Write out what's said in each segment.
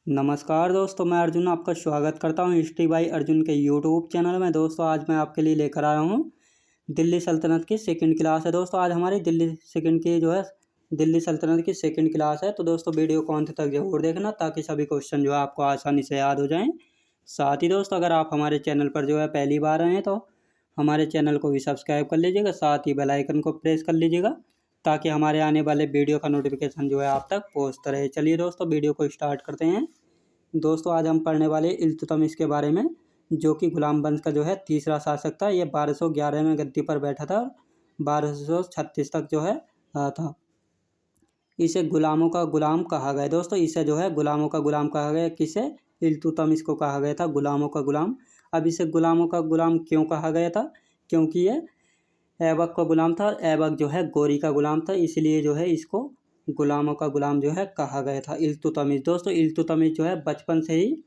नमस्कार दोस्तों, मैं अर्जुन आपका स्वागत करता हूं हिस्ट्री बाई अर्जुन के यूट्यूब चैनल में। दोस्तों आज मैं आपके लिए लेकर आया हूं दिल्ली सल्तनत की सेकंड क्लास है। दोस्तों आज हमारी दिल्ली सल्तनत की सेकंड क्लास है। तो दोस्तों वीडियो को अंत तक जरूर देखना ताकि सभी क्वेश्चन जो है आपको आसानी से याद हो जाएं। साथ ही दोस्तों अगर आप हमारे चैनल पर जो है पहली बार आए हैं तो हमारे चैनल को भी सब्सक्राइब कर लीजिएगा, साथ ही बेल आइकन को प्रेस कर लीजिएगा ताकि हमारे आने वाले वीडियो का नोटिफिकेशन जो है आप तक पहुंचता रहे। चलिए दोस्तों वीडियो को स्टार्ट करते हैं। दोस्तों आज हम पढ़ने वाले इल्तुतमिश के बारे में, जो कि गुलाम वंश का जो है तीसरा शासक था। ये 1211 में गद्दी पर बैठा था, 1236 तक जो है रहा था। इसे गुलामों का गुलाम कहा गया। दोस्तों इसे जो है गुलामों का गुलाम कहा गया। किसे? इल्तुतमिश को कहा गया था गुलामों का गुलाम। अब इसे गुलामों का गुलाम क्यों कहा गया था? क्योंकि ये ऐबक का गुलाम था। ऐबक जो है गोरी का गुलाम था, इसलिए जो है इसको गुलामों का गुलाम जो है कहा गया था इल्तुतमिश। दोस्तों इल्तुतमिश जो है बचपन से ही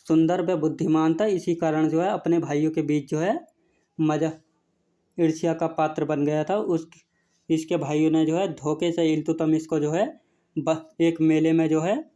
सुंदर व बुद्धिमान था, इसी कारण जो है अपने भाइयों के बीच जो है मजा ईर्ष्या का पात्र बन गया था। इसके भाइयों ने जो है धोखे से इल्तुतमिश को जो है एक मेले में जो है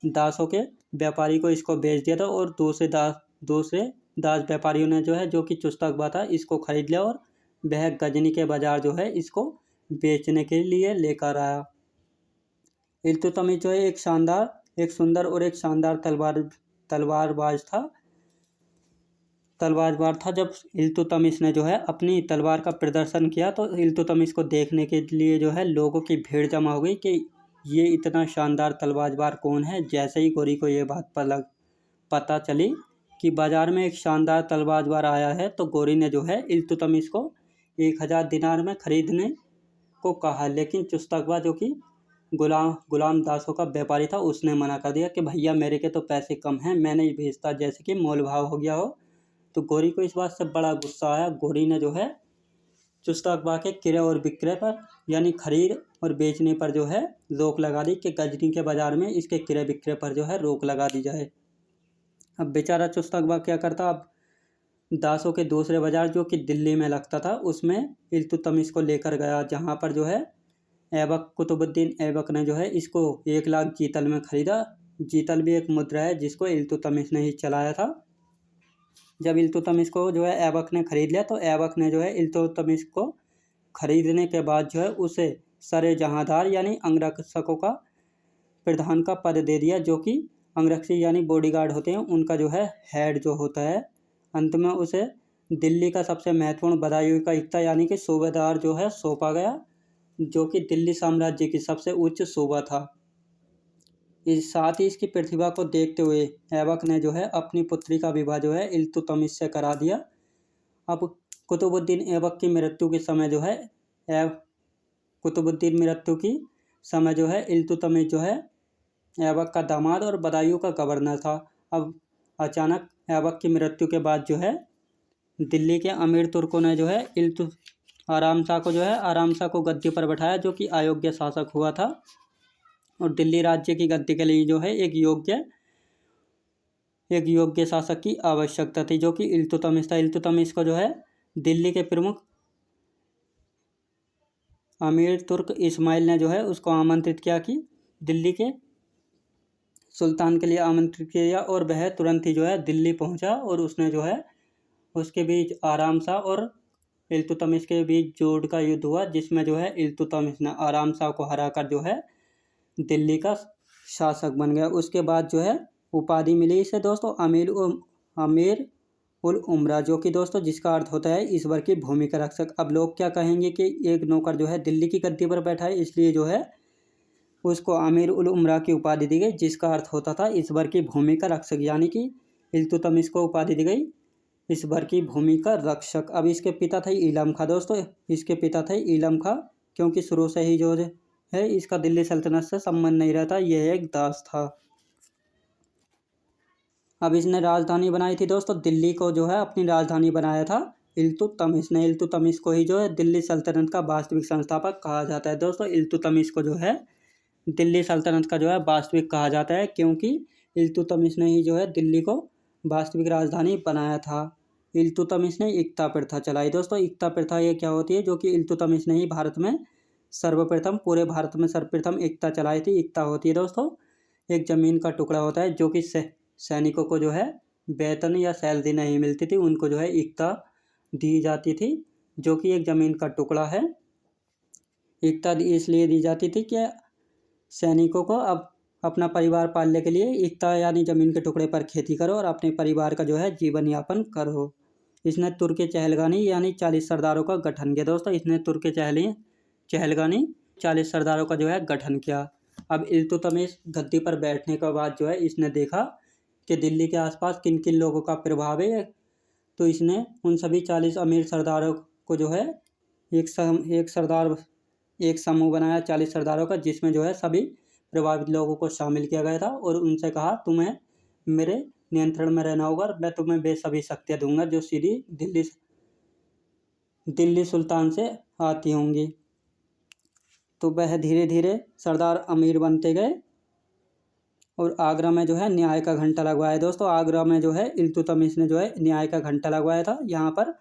दासों के व्यापारी को इसको बेच दिया था, और दूसरे दास व्यापारियों ने जो है, जो कि चुस्तकबा था, इसको खरीद लिया और वह गजनी के बाजार जो है इसको बेचने के लिए लेकर आया। इल्तुतमिश जो है एक सुंदर और एक शानदार तलवारबाज था। जब इल्तुतमिश ने जो है अपनी तलवार का प्रदर्शन किया तो इल्तुतमिश को देखने के लिए जो है लोगों की भीड़ जमा हो गई कि ये इतना शानदार तलवारबाज कौन है। जैसे ही गोरी को ये बात पता चली कि बाजार में एक शानदार तलवारबाज आया है, तो गोरी ने जो है इल्तुतमिश को 1000 दिनार में खरीदने को कहा। लेकिन चुस्तकबा जो कि गुलाम दासों का व्यापारी था, उसने मना कर दिया कि भैया मेरे के तो पैसे कम हैं, मैं नहीं भेजता, जैसे कि मोल भाव हो गया हो। तो गोरी को इस बात से बड़ा गुस्सा आया। गोरी ने जो है चुस्तकबा के क्रय और विक्रय पर, यानी खरीद और बेचने पर जो है रोक लगा दी कि गजनी के बाजार में इसके क्रय विक्रय पर जो है रोक लगा दी जाए। अब बेचारा चुस्तकबा क्या करता? अब दासों के दूसरे बाजार जो कि दिल्ली में लगता था, उसमें इल्तुतमिश को लेकर गया, जहाँ पर जो है कुतुबुद्दीन ऐबक ने जो है इसको 1 लाख जीतल में खरीदा। जीतल भी एक मुद्रा है जिसको इल्तुतमिश ने ही चलाया था। जब इल्तुतमिश को जो है ऐबक ने खरीद लिया, तो ऐबक ने जो है इल्तुतमिश को खरीदने के बाद जो है उसे सरे जहांदार यानी अंगरक्षकों का प्रधान का पद दे दिया, जो कि अंगरक्षी यानी बॉडीगार्ड होते हैं, उनका जो है हेड जो होता है। अंत में उसे दिल्ली का सबसे महत्वपूर्ण बदायूं का इक्ता यानी कि सूबेदार जो है सौंपा गया, जो कि दिल्ली साम्राज्य की सबसे उच्च सूबा था। इस साथ ही इसकी प्रतिभा को देखते हुए ऐबक ने जो है अपनी पुत्री का विवाह जो है इल्तुतमिश से करा दिया। अब कुतुबुद्दीन ऐबक की मृत्यु के समय जो है इल्तुतमिश जो है ऐबक का दामाद और बदायूं का गवर्नर था। अब अचानक ऐबक की मृत्यु के बाद जो है दिल्ली के अमीर तुर्कों ने जो है आराम शाह को गद्दी पर बैठाया, जो कि अयोग्य शासक हुआ था, और दिल्ली राज्य की गद्दी के लिए जो है एक योग्य शासक की आवश्यकता थी, जो कि इल्तुतमिश था। इल्तुतमिश को जो है दिल्ली के प्रमुख अमीर तुर्क इस्माइल ने जो है उसको आमंत्रित किया कि दिल्ली के सुल्तान के लिए आमंत्रित किया, और वह तुरंत ही जो है दिल्ली पहुंचा, और उसने जो है उसके बीच आराम शाह और इल्तुतमिश के बीच जोड़ का युद्ध हुआ, जिसमें जो है इल्तुतमिश ने आराम शाह को हराकर जो है दिल्ली का शासक बन गया। उसके बाद जो है उपाधि मिली इसे दोस्तों अमीर उल उमरा, जो कि दोस्तों जिसका अर्थ होता है ईश्वर की भूमि का रक्षक। अब लोग क्या कहेंगे कि एक नौकर जो है दिल्ली की गद्दी पर बैठा है, इसलिए जो है उसको अमीर उल उमरा की उपाधि दी गई, जिसका अर्थ होता था ईश्वर की भूमि का रक्षक, यानी कि इल्तुतमिश को उपाधि दी गई ईश्वर की भूमि का रक्षक। अब इसके पिता थे इलम खां दोस्तों, क्योंकि शुरू से ही जो है इसका दिल्ली सल्तनत से संबंध नहीं रहता, यह एक दास था। अब इसने राजधानी बनाई थी दोस्तों, दिल्ली को जो है अपनी राजधानी बनाया था इल्तुतमिश ने। इल्तुतमिश को ही जो है दिल्ली सल्तनत का वास्तविक संस्थापक कहा जाता है। दोस्तों इल्तुतमिश को जो है दिल्ली सल्तनत का जो है वास्तविक कहा जाता है, क्योंकि इल्तुतमिश ने ही जो है दिल्ली को वास्तविक राजधानी बनाया था। इल्तुतमिश ने इक्ता प्रथा चलाई। दोस्तों इक्ता प्रथा ये क्या होती है? जो कि इल्तुतमिश ने ही पूरे भारत में सर्वप्रथम इक्ता चलाई थी। इक्ता होती है दोस्तों एक ज़मीन का टुकड़ा होता है जो कि सैनिकों को जो है वेतन या सैलरी नहीं मिलती थी, उनको जो है एकता दी जाती थी, जो कि एक ज़मीन का टुकड़ा है। एकता इसलिए दी जाती थी कि सैनिकों को अब अपना परिवार पालने के लिए एकता यानी ज़मीन के टुकड़े पर खेती करो और अपने परिवार का जो है जीवन यापन करो। इसने तुर्क चहलगानी यानी 40 सरदारों का गठन किया दोस्तों। इसने तुर्क चहलगानी 40 सरदारों का जो है गठन किया। अब इल्तुतमिश गद्दी पर बैठने के बाद जो है इसने देखा कि दिल्ली के आसपास किन किन लोगों का प्रभाव है, तो इसने उन सभी 40 अमीर सरदारों को जो है एक समूह बनाया 40 सरदारों का, जिसमें जो है सभी प्रभावित लोगों को शामिल किया गया था और उनसे कहा तुम्हें मेरे नियंत्रण में रहना होगा और मैं तुम्हें वे सभी शक्तियाँ दूंगा जो सीधी दिल्ली सुल्तान से आती होंगी। तो वह धीरे धीरे सरदार अमीर बनते गए और आगरा में जो है न्याय का घंटा लगवाया दोस्तों। आगरा में जो है इल्तुतमिश ने जो है न्याय का घंटा लगवाया था। यहाँ पर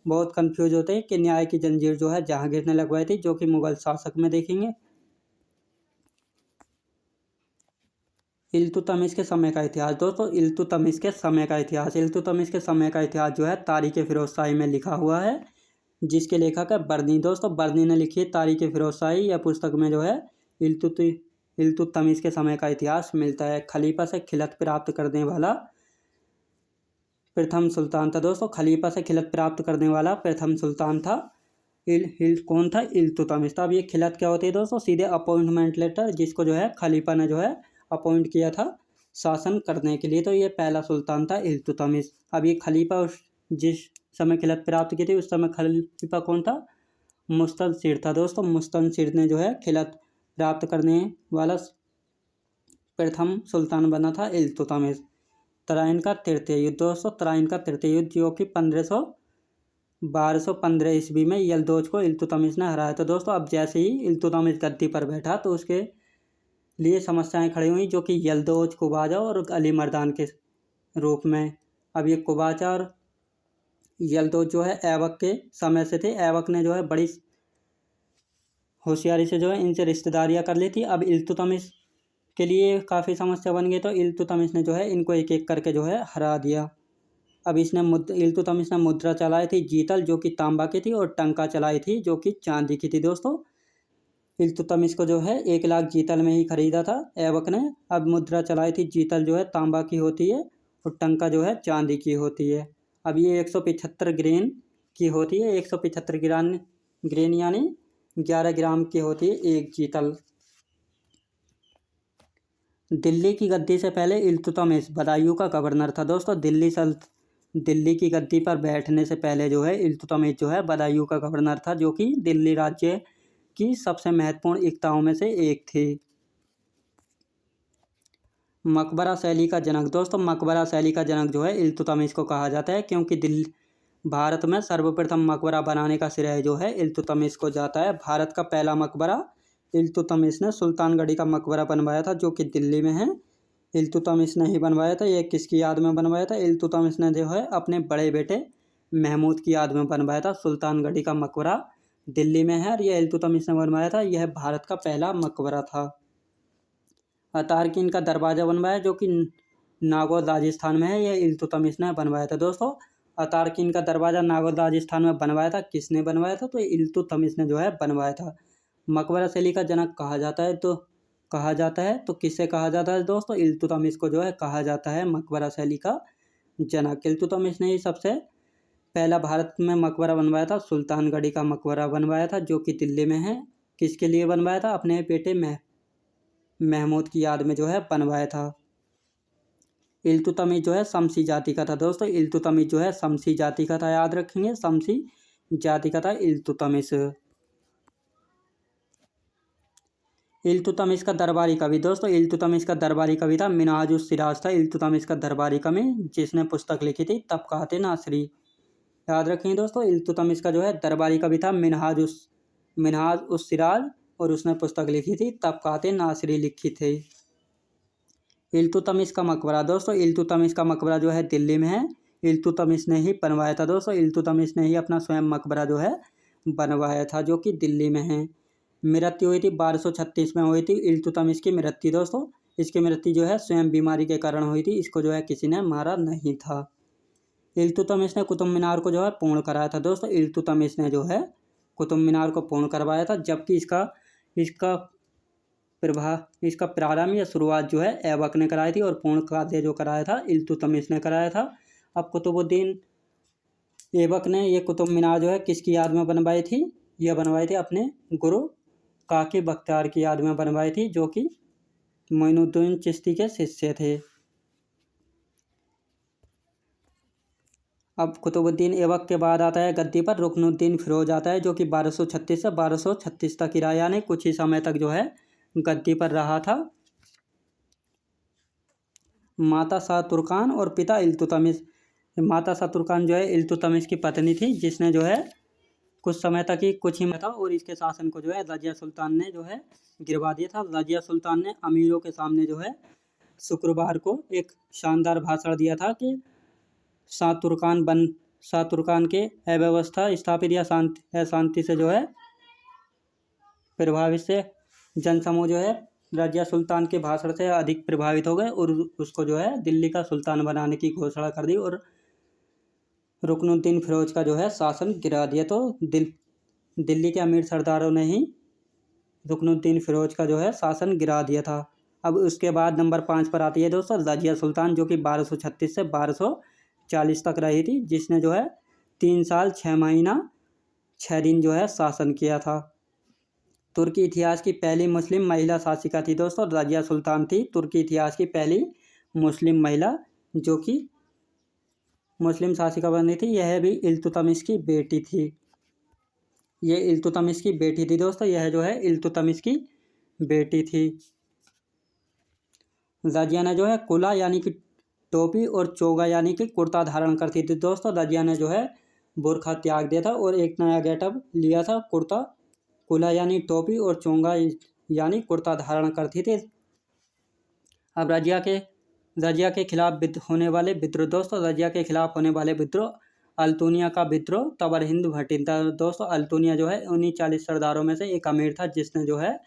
बहुत कंफ्यूज होते हैं कि न्याय की जंजीर जो है जहांगीर ने लगवाई थी, जो कि मुगल शासक में देखेंगे। इल्तुतमिश के समय का इतिहास दोस्तों। इल्तुतमिश के समय का इतिहास जो है तारीख फिरोजशाही में लिखा हुआ है, जिसके लेखक है बर्नी दोस्तों। बर्नी ने लिखी है तारीख फिरोजशाही। या पुस्तक में जो है इल्तुतमिश के समय का इतिहास मिलता है। खलीफा से खिलत प्राप्त करने वाला प्रथम सुल्तान था दोस्तों। खलीफा से खिलत प्राप्त करने वाला प्रथम सुल्तान था कौन था? इल्तुतमिश था। अब ये खिलत क्या होती है दोस्तों? सीधे अपॉइंटमेंट लेटर, जिसको जो है खलीफा ने जो है अपॉइंट किया था शासन करने के लिए। तो ये पहला सुल्तान था इल्तुतमिश। अब ये खलीफा जिस समय खिलत प्राप्त की थी उस समय खलीफा कौन था? मुस्तनसिर था दोस्तों। मुस्तनसिर ने जो है खिलत प्राप्त करने वाला प्रथम सुल्तान बना था इल्तुतमिश। तराइन का तृतीय युद्ध दोस्तों। तराइन का तृतीय युद्ध जो कि 1215 ईस्वी में यलदौज को इल्तुतमिश ने हराया था दोस्तों। अब जैसे ही इल्तुतमिश गद्दी पर बैठा तो उसके लिए समस्याएं खड़ी हुई, जो कि यलदौज, कुबाचा और अली मर्दान के रूप में। अब ये कुबाचा और यलदौज जो है ऐबक के समय से थे। ऐबक ने जो है बड़ी होशियारी से जो है इनसे रिश्तेदारियां कर ली थी। अब इल्तुतमिश के लिए काफ़ी समस्या बन गई, तो इल्तुतमिश ने जो है इनको एक एक करके जो है हरा दिया। अब इल्तुतमिश ने मुद्रा चलाई थी जीतल, जो कि तांबा की थी, और टंका चलाई थी जो कि चांदी की थी दोस्तों। इल्तुतमिश को जो है 1 लाख जीतल में ही खरीदा था ऐबक ने। अब मुद्रा चलाई थी जीतल जो है तांबा की होती है और टंका जो है चांदी की होती है। अब ये 175 ग्रेन की होती है। 175 ग्रेन यानी 11 ग्राम की होती है एक जीतल। दिल्ली की गद्दी से पहले इल्तुतमिश बदायूं का गवर्नर था दोस्तों। दिल्ली की गद्दी पर बैठने से पहले जो है इल्तुतमिश जो है बदायूं का गवर्नर था, जो कि दिल्ली राज्य की सबसे महत्वपूर्ण एकताओं में से एक थी। मकबरा शैली का जनक दोस्तों। मकबरा शैली का जनक जो है इल्तुतमिश को कहा जाता है, क्योंकि भारत में सर्वप्रथम मकबरा बनाने का श्रेय जो है इल्तुतमिश को जाता है। भारत का पहला मकबरा इल्तुतमिश ने सुल्तानगढ़ी का मकबरा बनवाया था, जो कि दिल्ली में है। इल्तुतमिश ने ही बनवाया था। ये किसकी याद में बनवाया था? इल्तुतमिश ने जो है अपने बड़े बेटे महमूद की याद में बनवाया था। सुल्तानगढ़ी का मकबरा दिल्ली में है और यह इल्तुतमिश ने बनवाया था। यह भारत का पहला मकबरा था। अतारकीन का दरवाज़ा बनवाया, जो कि नागौर राजस्थान में है। यह इल्तुतमिश ने बनवाया था दोस्तों। अतारकीन का दरवाज़ा नागौर राजस्थान में बनवाया था। किसने बनवाया था? तो इल्तुतमिश ने जो है बनवाया था। मकबरा शैली का जनक कहा जाता है तो किससे कहा जाता है दोस्तों? इल्तुतमिश को जो है कहा जाता है मकबरा शैली का जनक। इल्तुतमिश ने ही सबसे पहला भारत में मकबरा बनवाया था। सुल्तानगढ़ी का मकबरा बनवाया था, जो कि दिल्ली में है। किसके लिए बनवाया था? अपने बेटे महमूद की याद में जो है बनवाया था। इल्तुतमिश जो है शमसी जाति का था दोस्तों। इल्तुतमिश जो है शमसी जाति का था, याद रखेंगे, शमसी जाति का था इल्तुतमिश। इल्तुतमिश का दरबारी कवि दोस्तों। इल्तुतमिश का दरबारी कवि था मिनहाज उस सिराज था इल्तुतमिश का दरबारी कवि, जिसने पुस्तक लिखी थी तबकाते नासरी। याद रखेंगे दोस्तों, इल्तुतमिश का जो है दरबारी कवि था मिनहाज उस सिराज, और उसने पुस्तक लिखी थी तबकाते नासरी लिखी थी। इल्तुतमिश का मकबरा दोस्तों। इल्तुतमिश का मकबरा जो है दिल्ली में है। इल्तुतमिश ने ही बनवाया था दोस्तों। इल्तुतमिश ने ही अपना स्वयं मकबरा जो है बनवाया था, जो कि दिल्ली में है। मृत्यु हुई थी 1236 में हुई थी इल्तुतमिश की मृत्यु दोस्तों। इसकी मृत्यु जो है स्वयं बीमारी के कारण हुई थी। इसको जो है किसी ने मारा नहीं था। इल्तुतमिश ने कुतुब मीनार को जो है पूर्ण कराया था दोस्तों। इल्तुतमिश ने जो है कुतुब मीनार को पूर्ण करवाया था, जबकि इसका प्रारंभ या शुरुआत जो है ऐबक ने कराई थी और पूर्ण कार्य जो कराया था इल्तुतमिश ने कराया था। अब कुतुबुद्दीन ऐबक ने ये कुतुब मीनार जो है किसकी याद में बनवाई थी? यह बनवाई थी अपने गुरु काकी बख्तियार की याद में बनवाई थी, जो कि मोइनुद्दीन चिश्ती के शिष्य थे। अब कुतुबुद्दीन ऐबक के बाद आता है गद्दी पर रुकनुद्दीन फिरोज आता है, जो कि 1236 से 1236 तक ही रहा, यानी कुछ ही समय तक जो है गद्दी पर रहा था। माता शाह तुर्कान और पिता इल्तुतमिश। माता शाह तुर्कान जो है इल्तुतमिश की पत्नी थी, जिसने जो है कुछ समय तक ही कुछ ही था और इसके शासन को जो है रजिया सुल्तान ने जो है गिरवा दिया था। रजिया सुल्तान ने अमीरों के सामने जो है शुक्रवार को एक शानदार भाषण दिया था कि शाह तुर्कान के अव्यवस्था स्थापित या शांति से जो है प्रभावित से जनसमूह जो है रजिया सुल्तान के भाषण से अधिक प्रभावित हो गए और उसको जो है दिल्ली का सुल्तान बनाने की घोषणा कर दी और रुकनुद्दीन फिरोज का जो है शासन गिरा दिया। तो दिल्ली के अमीर सरदारों ने ही रुकनुद्दीन फिरोज का जो है शासन गिरा दिया था। अब उसके बाद नंबर 5 पर आती है दोस्तों रजिया सुल्तान, जो कि 1236 से 1240 तक रही थी, जिसने जो है 3 साल 6 महीना 6 दिन जो है शासन किया था। तुर्की इतिहास की पहली मुस्लिम महिला शासिका थी दोस्तों, रजिया सुल्तान थी तुर्की इतिहास की पहली मुस्लिम महिला जो कि मुस्लिम शासिका बनी थी। यह भी इल्तुतमिश की बेटी थी। ये इल्तुतमिश की बेटी थी दोस्तों, यह जो है इल्तुतमिश की बेटी थी। रजिया ने जो है कुला यानी कि टोपी और चोगा यानी कि कुर्ता धारण करती थी दोस्तों। रजिया ने जो है बुर्खा त्याग दिया था और एक नया गेटअप लिया था, कुला यानी टोपी और चोंगा यानी कुर्ता धारण करती थी। अब रजिया के खिलाफ होने वाले विद्रोह दोस्तों, रजिया के खिलाफ होने वाले विद्रोह, अल्तुनिया का विद्रोह, तबर हिंद भटिंडा दोस्तों। अल्तुनिया जो है उन्हीं 40 सरदारों में से एक अमीर था, जिसने जो है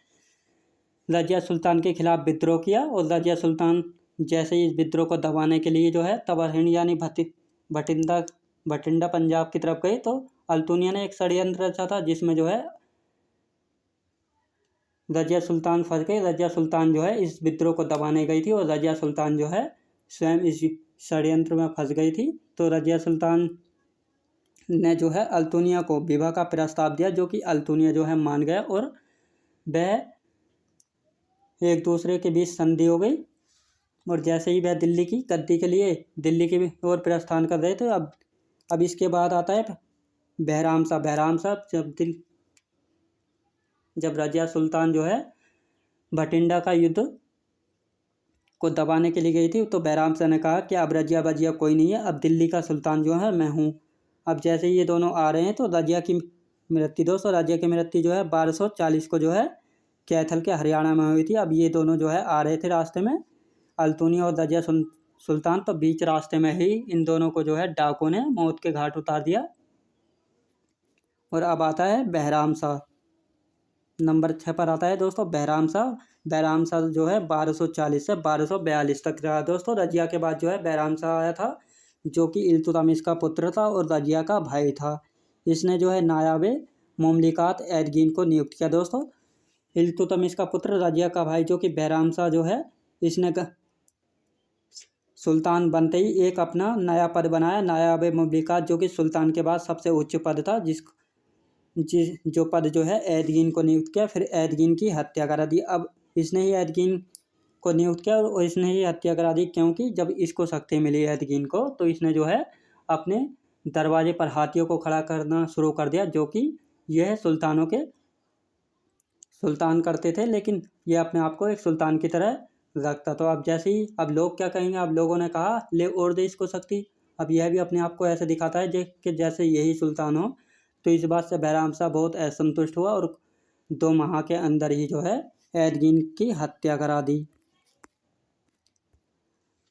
रजिया सुल्तान के खिलाफ विद्रोह किया और रजिया सुल्तान जैसे ही इस विद्रोह को दबाने के लिए जो है तबर हिंद यानी भटिंडा पंजाब की तरफ गई, तो अल्तुनिया ने एक षड्यंत्र रचा था जिसमें जो है रजिया सुल्तान फंस गई। रजिया सुल्तान जो है इस विद्रोह को दबाने गई थी और रजिया सुल्तान जो है स्वयं इस षड्यंत्र में फंस गई थी। तो रजिया सुल्तान ने जो है अल्तुनिया को विवाह का प्रस्ताव दिया, जो कि अल्तुनिया जो है मान गया और वह एक दूसरे के बीच संधि हो गई। और जैसे ही वह दिल्ली की गद्दी के लिए दिल्ली की ओर प्रस्थान कर रहे थे, अब इसके बाद आता है बहराम साहब। जब रजिया सुल्तान जो है भटिंडा का युद्ध को दबाने के लिए गई थी, तो बहराम शाह ने कहा कि अब रजिया बजिया कोई नहीं है, अब दिल्ली का सुल्तान जो है मैं हूँ। अब जैसे ही ये दोनों आ रहे हैं तो रजिया की मृत्यु दोस्तों, रजिया की मृत्यु जो है 1240 को जो है कैथल के हरियाणा में हुई थी। अब ये दोनों जो है आ रहे थे रास्ते में, अल्तुनिया और रजिया सुल्तान, तो बीच रास्ते में ही इन दोनों को जो है डाकुओं ने मौत के घाट उतार दिया। और अब आता है बहराम शाह, नंबर 6 पर आता है दोस्तों बहराम शाह जो है 1240 से 1242 तक रहा दोस्तों। रजिया के बाद जो है बहराम शाह आया था, जो कि इल्तुतमिश का पुत्र था और रजिया का भाई था। इसने जो है नायाबे मुमलिकात एदगीन को नियुक्त किया दोस्तों। इल्तुतमिश का पुत्र रजिया का भाई जो कि बहराम शाह जो है, इसने सुल्तान बनते ही एक अपना नया पद बनाया, नायाबे मुमलिकात, जो कि सुल्तान के बाद सबसे उच्च पद था, जो पद जो है एदगीन को नियुक्त किया। फिर एदगीन की हत्या करा दी। अब इसने ही एदगीन को नियुक्त किया और इसने ही हत्या करा दी, क्योंकि जब इसको शक्ति मिली एदगीन को, तो इसने जो है अपने दरवाजे पर हाथियों को खड़ा करना शुरू कर दिया, जो कि यह सुल्तानों के सुल्तान करते थे, लेकिन यह अपने आप को एक सुल्तान की तरह रखता। तो अब जैसे ही अब लोग क्या कहेंगे, अब लोगों ने कहा ले और दे इसको शक्ति। अब यह भी अपने आप को ऐसे दिखाता है कि जैसे यही सुल्तान हो। तो इस बात से बहराम शाह बहुत असंतुष्ट हुआ और 2 माह के अंदर ही जो है एदगीन की हत्या करा दी।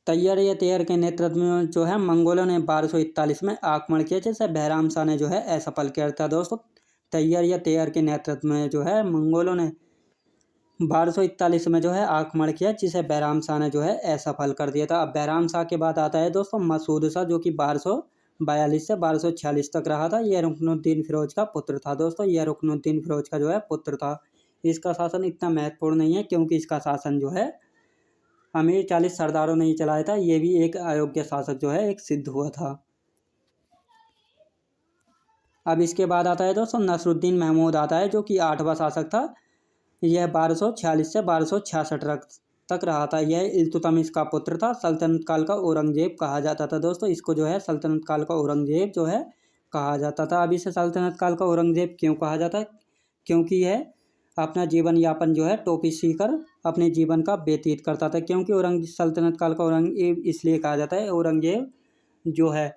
तैयर के नेतृत्व में जो है मंगोलों ने 1241 में आक्रमण किया, जिसे बहराम शाह ने जो है असफल किया था दोस्तों। तैयर के नेतृत्व में जो है मंगोलों ने 1241 में जो है आक्रमण किया, जिसे बैराम शाह ने जो है असफल कर दिया था। अब बैराम शाह के बाद आता है दोस्तों मसूद शाह, जो कि 1242 से 1246 तक रहा था। यह रुकनुद्दीन फिरोज का पुत्र था दोस्तों, यह रुकनुद्दीन फिरोज का जो है पुत्र था। इसका शासन इतना महत्वपूर्ण नहीं है, क्योंकि इसका शासन जो है अमीर 40 सरदारों ने ही चलाया था। ये भी एक अयोग्य शासक जो है एक सिद्ध हुआ था। अब इसके बाद आता है दोस्तों नसरुद्दीन महमूद आता है, जो कि 8वां शासक था। यह 1246 से 1266 तक रहा था। यह इल्तुतमिश का पुत्र था। सल्तनत काल का औरंगजेब कहा जाता था दोस्तों, इसको जो है सल्तनत काल का औरंगजेब जो है कहा जाता था। अब इसे सल्तनत काल का औरंगजेब क्यों कहा जाता है? क्योंकि यह अपना जीवन यापन जो है टोपी सीकर अपने जीवन का व्यतीत करता था। क्योंकि सल्तनत काल का औरंगजेब इसलिए कहा जाता है, औरंगजेब जो है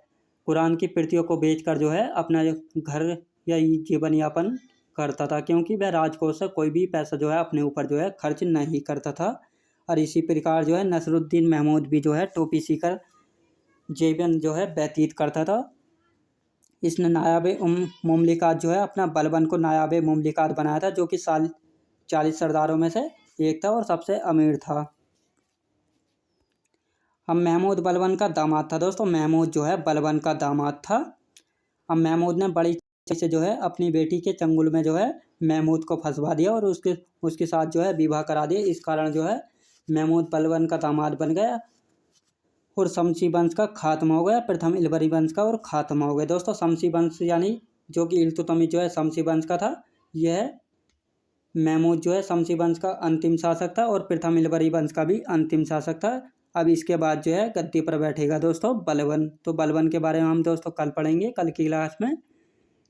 कुरान की प्रतियों को बेचकर जो है अपना घर या जीवन यापन करता था, क्योंकि वह राजकोष से कोई भी पैसा जो है अपने ऊपर जो है खर्च नहीं करता था। और इसी प्रकार जो है नसरुद्दीन महमूद भी जो है टोपी सीकर जीवन जो है व्यतीत करता था। इसने नायाब मुमलिकात जो है अपना बलबन को नायाब मुमलिकात बनाया था, जो कि 40 सरदारों में से एक था और सबसे अमीर था। अब महमूद बलबन का दामाद था दोस्तों, महमूद जो है बलबन का दामाद था। अब महमूद ने बड़ी से जो है अपनी बेटी के चंगुल में जो है महमूद को फंसवा दिया और उसके साथ जो है विवाह करा दिया। इस कारण जो है महमूद बलबन का दामाद बन गया और शमसी वंश का खात्मा हो गया। प्रथम इलबरी वंश का और खात्मा हो गया दोस्तों। शमसी वंश यानी जो कि इल्तुतमिश जो है शमसी वंश का था, यह महमूद जो है शमसी वंश का अंतिम शासक था और प्रथम इलबरी वंश का भी अंतिम शासक था। अब इसके बाद जो है गद्दी पर बैठेगा दोस्तों बलबन। तो बलबन के बारे में हम दोस्तों कल पढ़ेंगे, कल की क्लास में।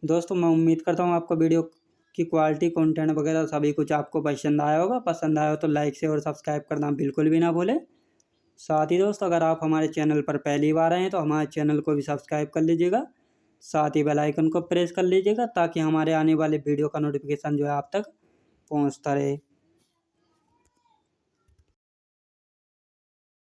दोस्तों मैं उम्मीद करता हूँ आपको वीडियो की क्वालिटी, कंटेंट वगैरह सभी कुछ आपको पसंद आया होगा। पसंद आया हो तो लाइक से और सब्सक्राइब करना बिल्कुल भी ना भूलें। साथ ही दोस्तों अगर आप हमारे चैनल पर पहली बार आए हैं तो हमारे चैनल को भी सब्सक्राइब कर लीजिएगा। साथ ही बेल आइकन को प्रेस कर लीजिएगा, ताकि हमारे आने वाले वीडियो का नोटिफिकेशन जो है आप तक पहुँचता रहे।